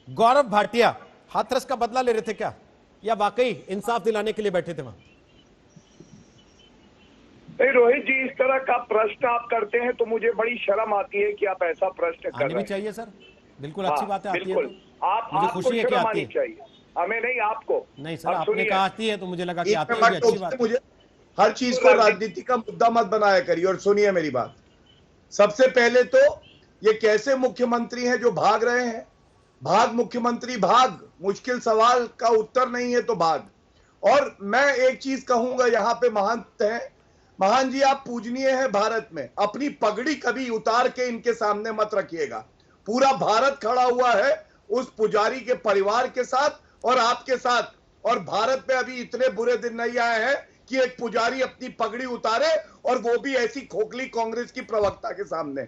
गौरव भाटिया हाथरस का बदला ले रहे थे क्या, या वाकई इंसाफ दिलाने के लिए बैठे थे वहां? नहीं रोहित जी, इस तरह का प्रश्न आप करते हैं तो मुझे बड़ी शर्म आती है कि आप ऐसा प्रश्न कर आनी रहे भी हैं। चाहिए सर, बिल्कुल अच्छी बात है, आती है बिल्कुल। तो आप मुझे आपको खुशी है कि शर्म आती आनी है। चाहिए, हमें नहीं, आपको। नहीं सर, आपने कहा आती है तो मुझे लगा कि एक आती में होगी, मत अच्छी टोकिए बात है। मुझे, हर चीज को राजनीति का मुद्दा मत बनाया करिए। और सुनिए मेरी बात, सबसे पहले तो ये कैसे मुख्यमंत्री हैं जो भाग रहे हैं? भाग मुख्यमंत्री भाग, मुश्किल सवाल का उत्तर नहीं है तो भाग। और मैं एक चीज कहूंगा, यहां पे महंत हैं, महान जी आप पूजनीय हैं भारत में, अपनी पगड़ी कभी उतार के इनके सामने मत रखिएगा। पूरा भारत खड़ा हुआ है उस पुजारी के परिवार के साथ और आपके साथ, और भारत में अभी इतने बुरे दिन नहीं आए हैं कि एक पुजारी अपनी पगड़ी उतारे, और वो भी ऐसी खोखली कांग्रेस की प्रवक्ता के सामने।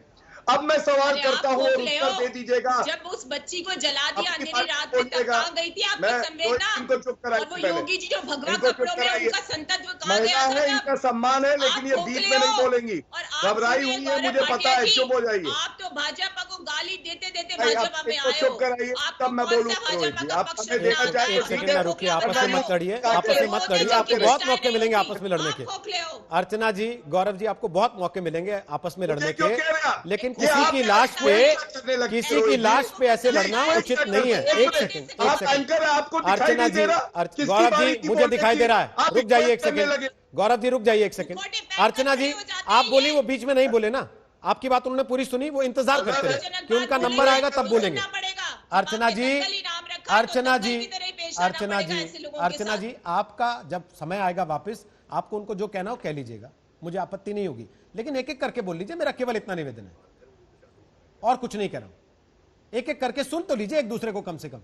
अब मैं सवाल करता हूं और उत्तर दे दीजिएगा। जब उस बच्ची को जला दिया अंधेरी रात में, तब कहां गई थी आपकी संवेदना? इनको चुप कराइए, और वो योगी जी जो भगवा इनको चुप कपड़ों में कराइए। उनका संतत्व कहां महिला गया? है, इनका सम्मान है, लेकिन ये बीच में नहीं बोलेंगी। घबराई हुई है, मुझे पता है, चुप हो जाइए। आप तो भाजपा को गाली देते देते भाई, भाजपा में इनको आए चुप हो। कराइए, आपको तब मैं कौन सा बोलूंगा। भाजपा का आप पक्ष हमें देना रखना चाहें है? तो एक सेकंड ठीक है। ना रुकिए, आपस में मत लड़िए, आपस में मत लड़िए, आपको बहुत मौके मिलेंगे आपस में लड़ने के। अर्चना जी, गौरव जी, आपको बहुत मौके मिलेंगे आपस में लड़ने के, लेकिन किसी की लाश पे ऐसे लड़ना उचित नहीं है। एक सेकंड, अर्चना जी, गौरव जी मुझे दिखाई दे रहा है, रुक जाइए एक सेकंड, गौरव जी रुक जाइए एक सेकंड। अर्चना जी आप बोली, वो बीच में नहीं बोले ना, आपकी बात उन्होंने पूरी सुनी, वो इंतजार करते रहे कि उनका नंबर आएगा तब बोलेंगे। अर्चना जी, अर्चना जी, अर्चना जी, अर्चना जी, आपका जब समय आएगा वापस, आपको उनको जो कहना हो कह लीजिएगा, मुझे आपत्ति नहीं होगी, लेकिन एक एक करके बोल लीजिए। मेरा केवल इतना निवेदन है, और कुछ नहीं कह रहा हूं, एक एक करके सुन तो लीजिए एक दूसरे को कम से कम।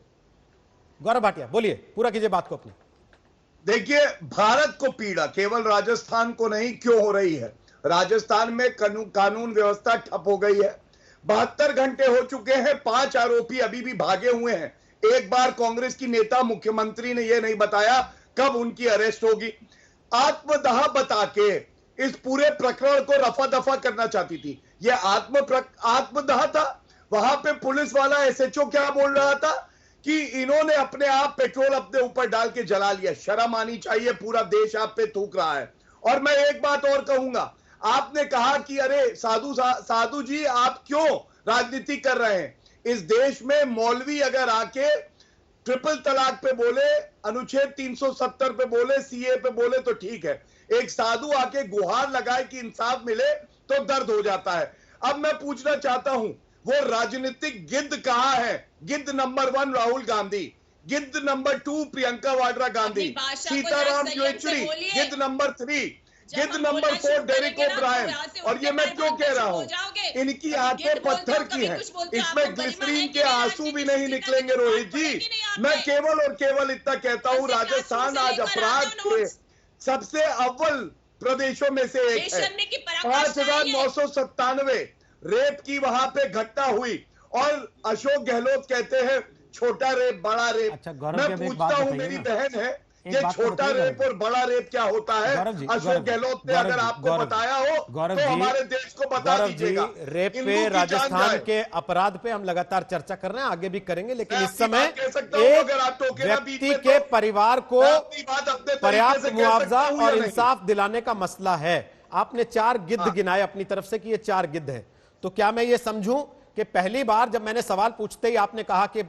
गौरव भाटिया बोलिए, पूरा कीजिए बात को अपनी। देखिए, भारत को पीड़ा केवल राजस्थान को नहीं क्यों हो रही है? राजस्थान में कानून व्यवस्था ठप हो गई है। 72 घंटे हो चुके हैं, 5 आरोपी अभी भी भागे हुए हैं। एक बार कांग्रेस की नेता मुख्यमंत्री ने यह नहीं बताया कब उनकी अरेस्ट होगी। आत्मदाह बता के इस पूरे प्रकरण को रफा दफा करना चाहती थी। यह आत्मदाह था। वहां पे पुलिस वाला एसएचओ क्या बोल रहा था कि इन्होंने अपने आप पेट्रोल अपने ऊपर डाल के जला लिया। शर्म आनी चाहिए, पूरा देश आप पे थूक रहा है। और मैं एक बात और कहूंगा, आपने कहा कि अरे साधु जी आप क्यों राजनीति कर रहे हैं? इस देश में मौलवी अगर आके ट्रिपल तलाक पे बोले, अनुच्छेद 370 पे बोले, सीए पे बोले तो ठीक है। एक साधु आके गुहार लगाए कि इंसाफ मिले तो दर्द हो जाता है। अब मैं पूछना चाहता हूं, वो राजनीतिक गिद्ध कहां है? गिद्ध नंबर 1 राहुल गांधी, गिद्ध नंबर 2 प्रियंका वाड्रा गांधी, सीताराम येचुरी गिद्ध नंबर 3, गिद्ध नंबर 4 डेरिक ओब्रायन। और ये मैं क्यों कह रहा हूं? इनकी आंखें पत्थर की हैं, इसमें ग्लिसरीन के आंसू भी नहीं निकलेंगे रोहित जी। मैं केवल और केवल इतना कहता हूं, राजस्थान आज अपराध के सबसे अव्वल प्रदेशों में से एक है। 5,997 रेप की वहां पे घटना हुई, और अशोक गहलोत कहते हैं छोटा रेप बड़ा रेप। अच्छा, मैं पूछता हूं, मेरी बहन है, ये छोटा रेप और बड़ा रेप क्या होता है? अशोक गहलोत ने अगर आपको बताया हो तो हमारे देश को बता दीजिएगा। रेप पे, राजस्थान के अपराध पे हम लगातार चर्चा कर रहे हैं, आगे भी करेंगे, लेकिन इस समय एक व्यक्ति के परिवार को पर्याप्त मुआवजा और इंसाफ दिलाने का मसला है। आपने 4 गिद्ध गिनाए अपनी तरफ से कि ये 4 गिद्ध है, तो क्या मैं ये समझूं कि पहली बार जब मैंने सवाल पूछते ही आपने कहा कि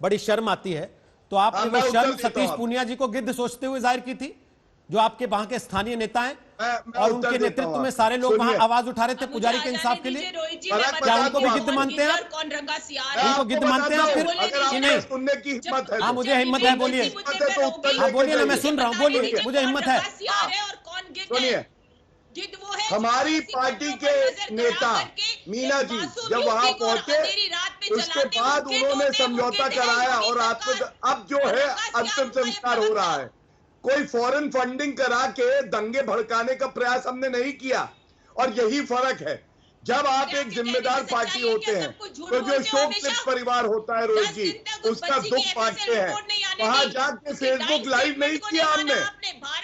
बड़ी शर्म आती है, तो आपने वो शर्म सतीश पूनिया जी को गिद्ध सोचते हुए जाहिर की थी, जो आपके वहां के स्थानीय नेता हैं, और उनके नेतृत्व में सारे लोग वहां आवाज उठा रहे थे पुजारी के इंसाफ के लिए? क्या उनको भी गिद्ध मानते हैं आप? उनको गिद्ध मानते हैं आप फिर कि नहीं? सुनने की हिम्मत है? हाँ मुझे हिम्मत है, बोलिए। हाँ बोलिए ना, मैं सुन रहा हूँ, बोलिए, मुझे हिम्मत है। सुनिए, हमारी पार्टी के नेता मीना जी जब वहां पहुंचे, उसके बाद उन्होंने समझौता कराया, और अब जो है अंतिम संस्कार हो रहा है। कोई फॉरेन फंडिंग करा के दंगे भड़काने का प्रयास हमने नहीं किया। और यही फर्क है, जब आप एक जिम्मेदार पार्टी होते हैं तो जो शोक सिर्फ परिवार होता है रोहित जी, उसका दुख बांटते हैं। वहां जाके फेसबुक लाइव नहीं किया हमने,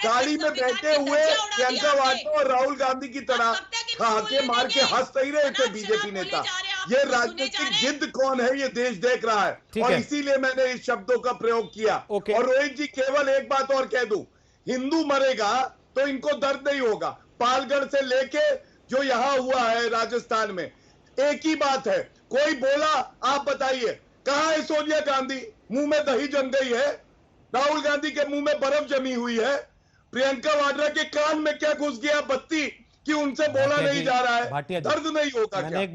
गाड़ी में बैठे हुए प्रियंका वाड्रा और राहुल गांधी की तरह ठहाके मार के हंस नहीं रहे थे बीजेपी नेता। ये राजनीतिक जिद कौन है ये देश देख रहा है और इसीलिए मैंने इस शब्दों का प्रयोग किया। और रोहित जी केवल एक बात और कह दूं, हिंदू मरेगा तो इनको दर्द नहीं होगा। पालगढ़ से लेके जो यहां हुआ है राजस्थान में, एक ही बात है, कोई बोला आप बताइए कहां है सोनिया गांधी? मुंह में दही जम गई है, राहुल गांधी के मुंह में बर्फ जमी हुई है, प्रियंका वाड्रा के कान में क्या घुस गया बत्ती कि उनसे बोला नहीं जा रहा है, दर्द नहीं होगा क्या?